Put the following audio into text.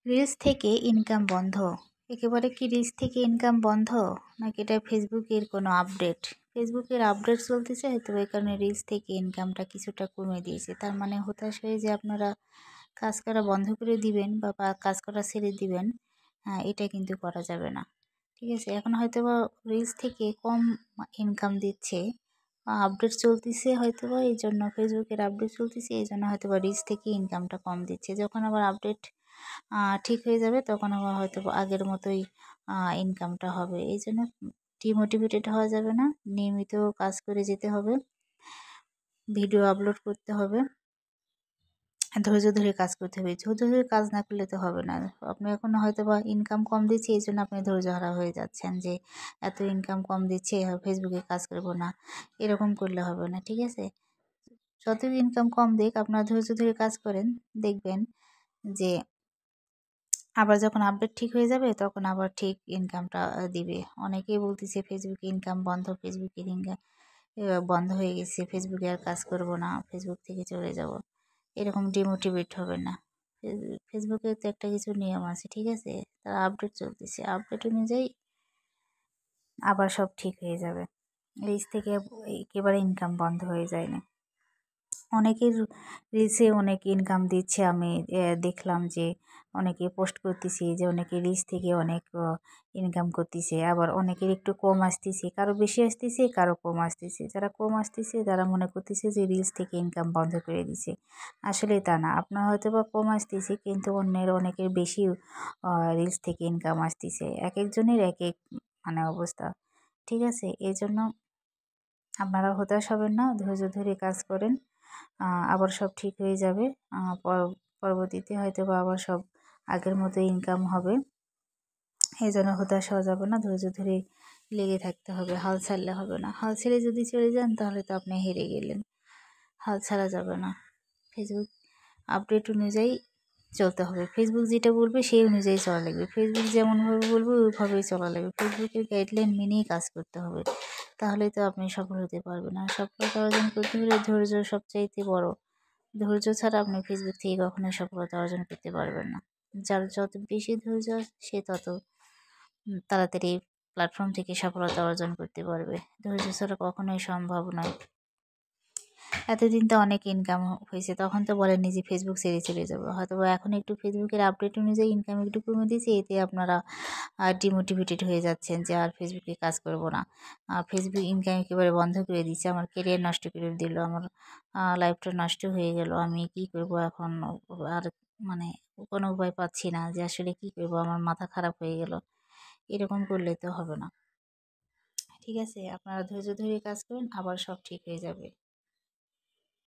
Reels থেকে income বন্ধ? একেবারে কি রিলস থেকে ইনকাম বন্ধ, নাকি এটা ফেসবুকের কোনো আপডেট? ফেসবুকের আপডেট চলতেছে, হয়তো এই কারণে রিলস থেকে ইনকামটা কিছুটা কমে দিয়েছে। তার মানে হতাশ হয়ে যে আপনারা কাজ করা বন্ধ করে দিবেন বা কাজ করা ছেড়ে দিবেন, এটা কিন্তু করা যাবে না। ঠিক আছে, এখন হয়তো বা রিলস থেকে কম ইনকাম দিচ্ছে, আপডেট চলতেছে হয়তো বা এই জন্য, ফেসবুকের আপডেট চলতেছে এই জন্য হয়তো বা রিলস থেকে ইনকামটা কম দিচ্ছে। যখন আবার আপডেট ঠিক হয়ে যাবে তখন আবার হয়তো আগের মতোই ইনকামটা হবে। এই জন্য ডিমোটিভেটেড হওয়া যাবে না, নিয়মিত কাজ করে যেতে হবে, ভিডিও আপলোড করতে হবে, ধৈর্য ধরে কাজ করতে হবে। ধৈর্য ধরে কাজ না করলে তো হবে না। আপনি এখন হয়তো বা ইনকাম কম দিচ্ছে এই জন্য আপনি ধৈর্যহারা হয়ে যাচ্ছেন যে এত ইনকাম কম দিচ্ছে ফেসবুকে কাজ করবো না, এরকম করলে হবে না। ঠিক আছে, যতই ইনকাম কম দিক আপনারা ধৈর্য ধরে কাজ করেন, দেখবেন যে আবার যখন আপডেট ঠিক হয়ে যাবে তখন আবার ঠিক ইনকামটা দিবে। অনেকেই বলতেছে ফেসবুকে ইনকাম বন্ধ, ফেসবুকের ইনকাম বন্ধ হয়ে গেছে, ফেসবুকে আর কাজ করব না, ফেসবুক থেকে চলে যাব। এরকম ডিমোটিভেট হবে না। ফেসবুকে তো একটা কিছু নিয়ম আছে, ঠিক আছে, তারা আপডেট চলতেছে, আপডেট অনুযায়ী আবার সব ঠিক হয়ে যাবে। রিচ থেকে একেবারে ইনকাম বন্ধ হয়ে যায় না। অনেকের রিলসে অনেক ইনকাম দিচ্ছে, আমি দেখলাম যে অনেকে পোস্ট করতেছে যে অনেকে রিলস থেকে অনেক ইনকাম করতেছে, আবার অনেকের একটু কম আসতেছে, কারো বেশি আসতেছে, কারো কম আসতেছে। যারা কম আসতেছে তারা মনে করতেছে যে রিলস থেকে ইনকাম বন্ধ করে দিছে। আসলে তা না, আপনার হয়তো বা কম আসতেছে কিন্তু অনেকের বেশি রিলস থেকে ইনকাম আসতেছে। এক একজনের এক এক মানে অবস্থা। ঠিক আছে, এই জন্য আপনারা হতাশ হবেন না, ধৈর্য ধরে কাজ করেন, আবার সব ঠিক হয়ে যাবে। পরবর্তীতে হয়তো বা আবার সব আগের মতো ইনকাম হবে। এই জন্য হতাশ হওয়া যাবে না, ধৈর্য ধরে লেগে থাকতে হবে, হাল ছাড়লে হবে না। হাল ছেড়ে যদি চলে যান তাহলে তো আপনি হেরে গেলেন। হাল ছাড়া যাবে না, ফেসবুক আপডেট অনুযায়ী চলতে হবে। ফেসবুক যেটা বলবে সেই অনুযায়ী চলা লাগবে, ফেসবুক যেমনভাবে বলবে ওইভাবেই চলা লাগবে। ফেসবুকের গাইডলাইন মেনেই কাজ করতে হবে, তাহলেই তো আপনি সফল হতে পারবেন। আর সফলতা অর্জন করতে হলে ধৈর্য সবচাইতে বড়। ধৈর্য ছাড়া আপনি ফেসবুক থেকে কখনোই সফলতা অর্জন করতে পারবেন না। যার যত বেশি ধৈর্য সে তত তাড়াতাড়ি প্ল্যাটফর্ম থেকে সফলতা অর্জন করতে পারবে। ধৈর্য ছাড়া কখনোই সম্ভব নয়। এতদিন তো অনেক ইনকাম হয়েছে, তখন তো বলেননি যে ফেসবুক ছেড়ে চলে যাবো। হয়তো এখন একটু ফেসবুকের আপডেট অনুযায়ী ইনকাম একটু কমে দিয়েছে, এতে আপনারা ডিমোটিভেটেড হয়ে যাচ্ছেন যে আর ফেসবুকে কাজ করব না, ফেসবুক ইনকাম একেবারে বন্ধ করে দিচ্ছে, আমার কেরিয়ার নষ্ট করে দিল, আমার লাইফটা নষ্ট হয়ে গেল, আমি কি করব এখন, আর মানে কোনো উপায় পাচ্ছি না যে আসলে কি করব, আমার মাথা খারাপ হয়ে গেল। এরকম করলে তো হবে না। ঠিক আছে, আপনারা ধৈর্য ধরে কাজ করেন, আবার সব ঠিক হয়ে যাবে।